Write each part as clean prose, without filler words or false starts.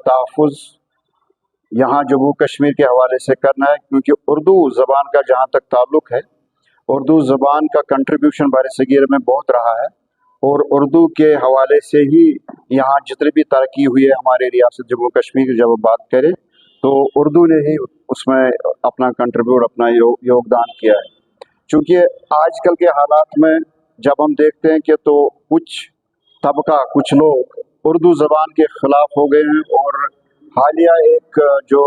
तहफ़्फ़ुज़ यहाँ जम्मू कश्मीर के हवाले से करना है, क्योंकि उर्दू ज़बान का जहाँ तक ताल्लुक़ है, उर्दू ज़बान का कंट्रीब्यूशन बर-ए-सग़ीर में बहुत रहा है, और उर्दू के हवाले से ही यहाँ जितनी भी तरक्की हुई है हमारे रियासत जम्मू कश्मीर की जब बात करें तो उर्दू ने ही उसमें अपना कंट्रीब्यूट, अपना योगदान किया है। चूँकि आजकल के हालात में जब हम देखते हैं कि तो कुछ तबका, कुछ लोग उर्दू ज़बान के ख़िलाफ़ हो गए हैं, और हालिया एक जो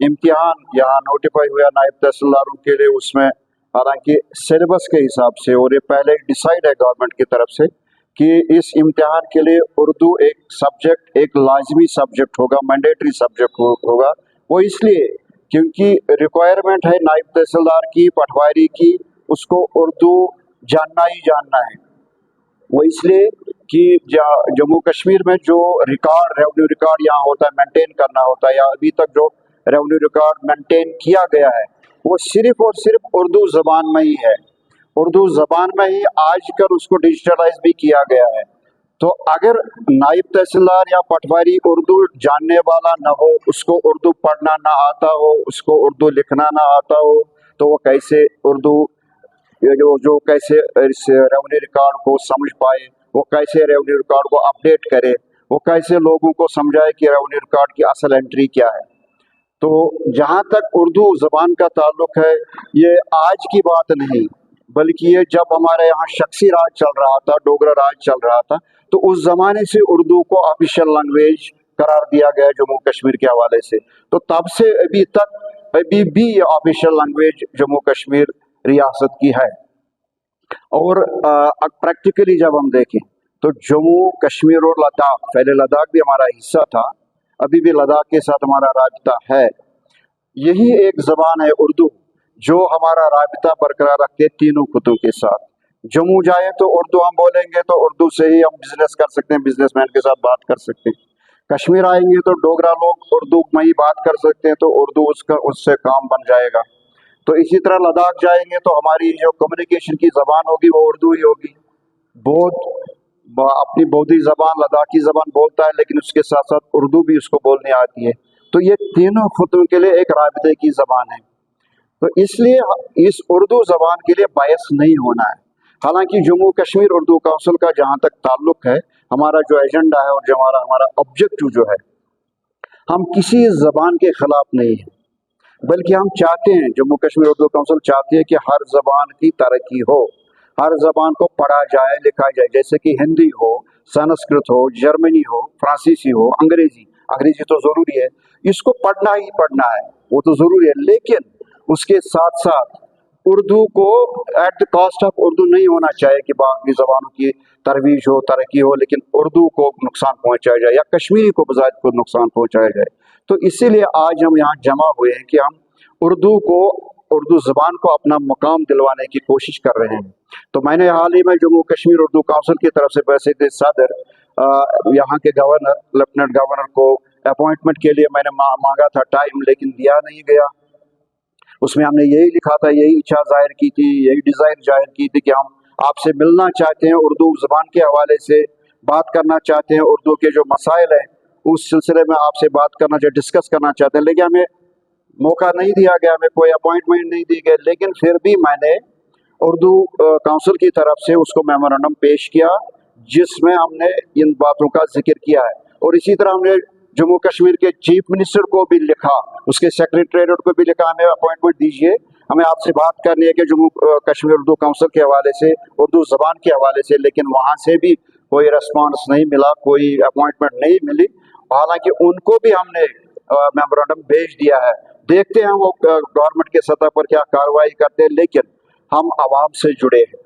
इम्तिहान यहाँ नोटिफाई हुआ नायब तहसीलदारों के लिए, उसमें हालांकि सिलेबस के हिसाब से, और ये पहले डिसाइड है गवर्नमेंट की तरफ से कि इस इम्तिहान के लिए उर्दू एक सब्जेक्ट, एक लाजमी सब्जेक्ट होगा, मैंडेटरी सब्जेक्ट होगा। वो इसलिए क्योंकि रिक्वायरमेंट है नायब तहसीलदार की, पटवारी की, उसको उर्दू जानना ही जानना है। वो इसलिए कि जम्मू कश्मीर में जो रिकॉर्ड, रेवेन्यू रिकॉर्ड यहाँ होता है, मेंटेन करना होता है, या अभी तक जो रेवेन्यू रिकॉर्ड मेंटेन किया गया है वो सिर्फ और सिर्फ उर्दू ज़बान में ही है। उर्दू ज़बान में ही आजकल उसको डिजिटलाइज भी किया गया है। तो अगर नायब तहसीलदार या पटवारी उर्दू जानने वाला न हो, उसको उर्दू पढ़ना ना आता हो, उसको उर्दू लिखना ना आता हो, तो वो कैसे उर्दू जो कैसे इस रेवेन्यू रिकॉर्ड को समझ पाए, वो कैसे रेवेन्यू रिकॉर्ड को अपडेट करे, वो कैसे लोगों को समझाए कि रेवेन्यू रिकॉर्ड की असल एंट्री क्या है। तो जहाँ तक उर्दू ज़बान का ताल्लुक़ है, ये आज की बात नहीं, बल्कि ये जब हमारे यहाँ शख्सी राज चल रहा था, डोगरा राज चल रहा था, तो उस ज़माने से उर्दू को ऑफिशियल लैंग्वेज करार दिया गया जम्मू कश्मीर के हवाले से। तो तब से अभी तक अभी भी ये ऑफिशियल लैंग्वेज जम्मू कश्मीर रियासत की है। और प्रैक्टिकली जब हम देखें तो जम्मू कश्मीर और लद्दाख, पहले लद्दाख भी हमारा हिस्सा था, अभी भी लद्दाख के साथ हमारा राबिता है। यही एक ज़बान है उर्दू जो हमारा राबिता बरकरार रखते हैं तीनों खुतों के साथ। जम्मू जाए तो उर्दू हम बोलेंगे, तो उर्दू से ही हम बिजनेस कर सकते हैं, बिजनेसमैन के साथ बात कर सकते हैं। कश्मीर आएंगे तो डोगरा लोग उर्दू में ही बात कर सकते हैं, तो उर्दू उससे काम बन जाएगा। तो इसी तरह लद्दाख जाएंगे तो हमारी जो कम्युनिकेशन की ज़बान होगी वो उर्दू ही होगी। अपनी बौद्धी ज़बान, लद्दाखी ज़बान बोलता है, लेकिन उसके साथ साथ उर्दू भी उसको बोलनी आती है। तो ये तीनों खुतों के लिए एक राबिते की ज़बान है। तो इसलिए इस उर्दू ज़बान के लिए बायस नहीं होना है। हालांकि जम्मू कश्मीर उर्दू काउंसिल का जहाँ तक ताल्लुक़ है, हमारा जो एजेंडा है और जो हमारा ऑब्जेक्टिव जो है, हम किसी ज़बान के ख़िलाफ़ नहीं है, बल्कि हम चाहते हैं, जम्मू कश्मीर उर्दू काउंसिल चाहती है कि हर ज़बान की तरक्की हो, हर ज़बान को पढ़ा जाए, लिखा जाए। जैसे कि हिंदी हो, संस्कृत हो, जर्मनी हो, फ्रांसीसी हो, अंग्रेजी तो ज़रूरी है, इसको पढ़ना ही पढ़ना है, वो तो ज़रूरी है। लेकिन उसके साथ साथ उर्दू को at the cost of Urdu नहीं होना चाहिए कि बाकी ज़बानों की तरवीज हो, तरक्की हो, लेकिन उर्दू को नुकसान पहुंचाया जाए या कश्मीरी को बजाय को नुकसान पहुंचाया जाए। तो इसीलिए आज हम यहाँ जमा हुए हैं कि हम उर्दू ज़बान को अपना मुकाम दिलवाने की कोशिश कर रहे हैं। तो मैंने हाल ही में जम्मू कश्मीर उर्दू काउंसिल की तरफ से बाकायदा सदर यहाँ के गवर्नर, लेफ्टिनेंट गवर्नर को अपॉइंटमेंट के लिए मैंने मांगा था टाइम, लेकिन दिया नहीं गया। उसमें हमने यही लिखा था, यही इच्छा जाहिर की थी, यही डिज़ायर जाहिर की थी कि हम आपसे मिलना चाहते हैं, उर्दू ज़बान के हवाले से बात करना चाहते हैं, उर्दू के जो मसाइल हैं उस सिलसिले में आपसे बात करना चाहते, डिस्कस करना चाहते हैं। लेकिन हमें मौका नहीं दिया गया, हमें कोई अपॉइंटमेंट नहीं दी गई। लेकिन फिर भी मैंने उर्दू काउंसिल की तरफ से उसको मेमोरेंडम पेश किया, जिसमें हमने इन बातों का जिक्र किया है। और इसी तरह हमने जम्मू कश्मीर के चीफ मिनिस्टर को भी लिखा, उसके सेक्रेटरीट को भी लिखा, हमें अपॉइंटमेंट दीजिए, हमें आपसे बात करनी है कि जम्मू कश्मीर उर्दू काउंसिल के हवाले से, उर्दू ज़बान के हवाले से। लेकिन वहाँ से भी कोई रेस्पॉन्स नहीं मिला, कोई अपॉइंटमेंट नहीं मिली। हालांकि उनको भी हमने मेमोरेंडम भेज दिया है, देखते हैं वो गवर्नमेंट के सतह पर क्या कार्रवाई करते हैं। लेकिन हम आवाम से जुड़े हैं,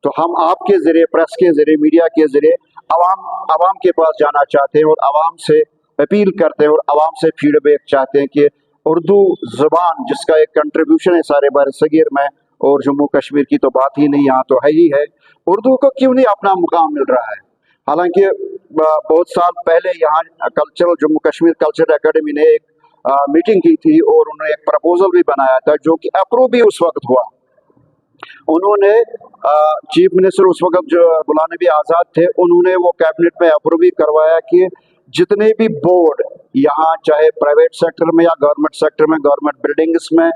तो हम आपके ज़रिए, प्रेस के ज़रिए, मीडिया के ज़रिए आवाम के पास जाना चाहते हैं और आवाम से अपील करते हैं और आवाम से फीडबैक चाहते हैं कि उर्दू ज़बान जिसका एक कंट्रीब्यूशन है सारे बर-ए-सग़ीर में, और जम्मू कश्मीर की तो बात ही नहीं, यहाँ तो है ही है, उर्दू को क्यों नहीं अपना मुकाम मिल रहा है। हालांकि बहुत साल पहले यहाँ जम्मू कश्मीर कल्चर एकेडमी ने एक मीटिंग की थी और उन्होंने एक प्रपोजल भी बनाया था, जो कि अप्रूव भी उस वक्त हुआ। उन्होंने चीफ मिनिस्टर उस वक्त जो गुलाम नबी आज़ाद थे, उन्होंने वो कैबिनेट में अप्रूव भी करवाया कि जितने भी बोर्ड यहाँ चाहे प्राइवेट सेक्टर में या गवर्नमेंट सेक्टर में, गवर्नमेंट बिल्डिंग्स में,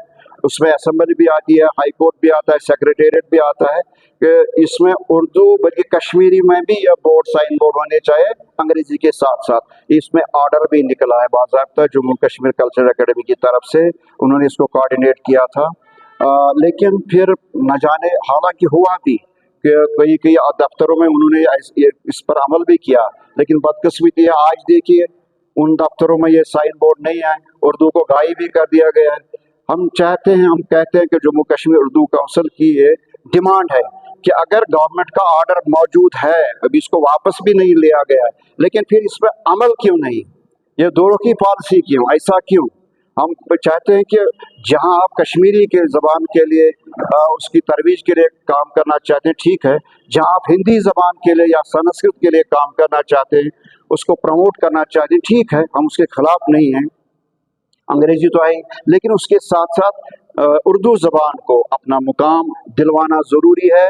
उसमें असेंबली भी आती है, हाई कोर्ट भी आता है, सेक्रेटेरिएट भी आता है, कि इसमें उर्दू बल्कि कश्मीरी में भी यह बोर्ड साइन बोर्ड होने चाहिए अंग्रेजी के साथ साथ। इसमें ऑर्डर भी निकला है बाज़ाब्ता जम्मू कश्मीर कल्चरल एकेडमी की तरफ से, उन्होंने इसको कोऑर्डिनेट किया था। लेकिन फिर न जाने, हालांकि हुआ भी कि कई कई दफ्तरों में उन्होंने इस पर अमल भी किया, लेकिन बदकिस्मती है आज देखिए उन दफ्तरों में ये साइन बोर्ड नहीं है, उर्दू को गायब भी कर दिया गया है। हम कहते हैं कि जम्मू कश्मीर उर्दू काउंसिल की ये डिमांड है कि अगर गवर्नमेंट का ऑर्डर मौजूद है, अभी इसको वापस भी नहीं लिया गया है, लेकिन फिर इस पर अमल क्यों नहीं, ये दो रुखी पॉलिसी क्यों, ऐसा क्यों? हम चाहते हैं कि जहां आप कश्मीरी के ज़बान के लिए उसकी तरवीज के लिए काम करना चाहते हैं, ठीक है, जहां आप हिंदी ज़बान के लिए या संस्कृत के लिए काम करना चाहते हैं, उसको प्रमोट करना चाहते हैं, ठीक है, हम उसके खिलाफ नहीं हैं, अंग्रेजी तो आई, लेकिन उसके साथ साथ उर्दू ज़बान को अपना मुकाम दिलवाना ज़रूरी है।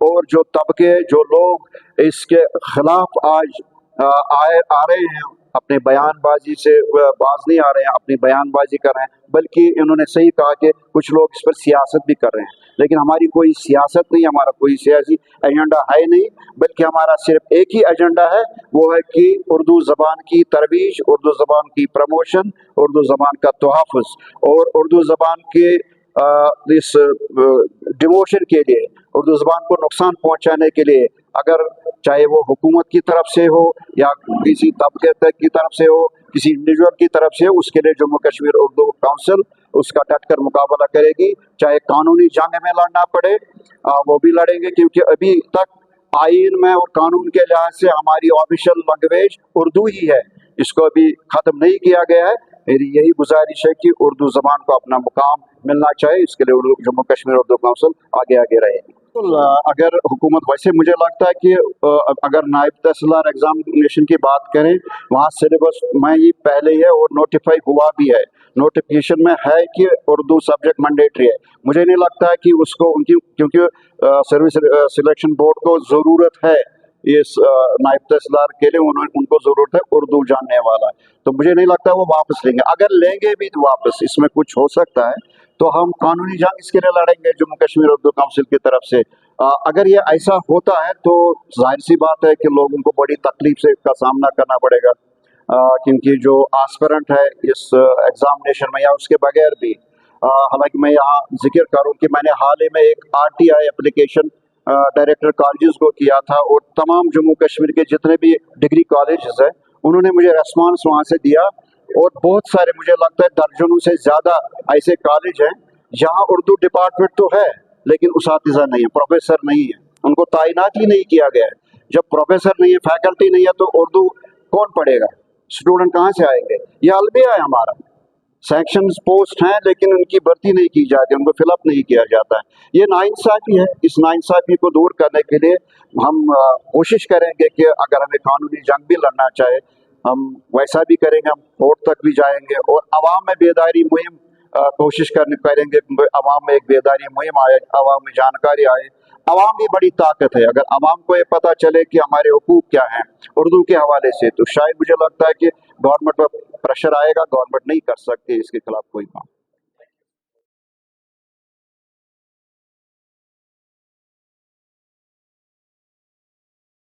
और जो तबके, जो लोग इसके खिलाफ आज आ रहे हैं, अपने बयानबाजी से बाज नहीं आ रहे हैं, अपनी बयानबाजी कर रहे हैं, बल्कि इन्होंने सही कहा कि कुछ लोग इस पर सियासत भी कर रहे हैं, लेकिन हमारी कोई सियासत नहीं, हमारा कोई सियासी एजेंडा है नहीं, बल्कि हमारा सिर्फ एक ही एजेंडा है, वो है कि उर्दू ज़बान की तरवीज, उर्दू ज़बान की प्रमोशन, उर्दू ज़बान का तहफ़्फ़ुज़ और उर्दू ज़बान के इस डिवोशन के लिए, उर्दू ज़बान को नुकसान पहुँचाने के लिए, अगर चाहे वो हुकूमत की तरफ से हो या किसी तबके की तरफ से हो, किसी इंडिविजुअल की तरफ से हो, उसके लिए जम्मू कश्मीर उर्दू काउंसिल उसका डटकर मुकाबला करेगी, चाहे कानूनी जंग में लड़ना पड़े वो भी लड़ेंगे, क्योंकि अभी तक आईन में और कानून के लिहाज से हमारी ऑफिशियल लैंग्वेज उर्दू ही है, इसको अभी ख़त्म नहीं किया गया है। मेरी यही गुजारिश है कि उर्दू ज़बान को अपना मुकाम मिलना चाहिए, इसके लिए जम्मू कश्मीर उर्दू काउंसिल आगे रहेगी। तो अगर हुकूमत, वैसे मुझे लगता है कि अगर नायब तहसीलदार एग्जामिनेशन की बात करें, वहाँ सिलेबस में ये पहले ही है और नोटिफाई हुआ भी है, नोटिफिकेशन में है कि उर्दू सब्जेक्ट मैंडेटरी है। मुझे नहीं लगता है कि उसको क्योंकि सर्विस सिलेक्शन बोर्ड को ज़रूरत है इस नायब तहसीलदार के लिए, उनको ज़रूरत है उर्दू जानने वाला, तो मुझे नहीं लगता वो वापस लेंगे। अगर लेंगे भी तो वापस इसमें कुछ हो सकता है, तो हम कानूनी जंग इसके लिए लड़ेंगे जम्मू कश्मीर उर्दू काउंसिल की तरफ से। अगर ये ऐसा होता है तो जाहिर सी बात है कि लोगों को बड़ी तकलीफ से का सामना करना पड़ेगा, क्योंकि जो एस्पिरेंट है इस एग्जामिनेशन में या उसके बगैर भी, हालांकि मैं यहाँ जिक्र करूँ कि मैंने हाल ही में एक RTI एप्लीकेशन डायरेक्टर कॉलेजेस को किया था, और तमाम जम्मू कश्मीर के जितने भी डिग्री कॉलेजेस हैं उन्होंने मुझे रेस्पॉन्स वहाँ से दिया, और बहुत सारे, मुझे लगता है दर्जनों से ज़्यादा ऐसे कॉलेज हैं जहाँ उर्दू डिपार्टमेंट तो है लेकिन उसातिज़ा नहीं है, प्रोफेसर नहीं है, उनको तैनात ही नहीं किया गया है। जब प्रोफेसर नहीं है, फैकल्टी नहीं है, तो उर्दू कौन पढ़ेगा, स्टूडेंट कहाँ से आएंगे? ये अलमिया है हमारा, सेक्शन पोस्ट हैं लेकिन उनकी भर्ती नहीं की जाती, उनको फिलअप नहीं किया जाता है। ये नाइंसाफ़ी है, इस नाइंसाफ़ी को दूर करने के लिए हम कोशिश करेंगे कि अगर हमें कानूनी जंग भी लड़ना चाहे हम वैसा भी करेंगे, हम कोर्ट तक भी जाएंगे और अवाम में बेदारी मुहिम कोशिश करेंगे, अवाम में एक बेदारी मुहिम आए, अवाम में जानकारी आए। अवाम भी बड़ी ताकत है, अगर अवाम को ये पता चले कि हमारे हुकूक क्या हैं उर्दू के हवाले से, तो शायद मुझे लगता है कि गवर्नमेंट पर प्रेशर आएगा, गवर्नमेंट नहीं कर सकती इसके खिलाफ कोई काम।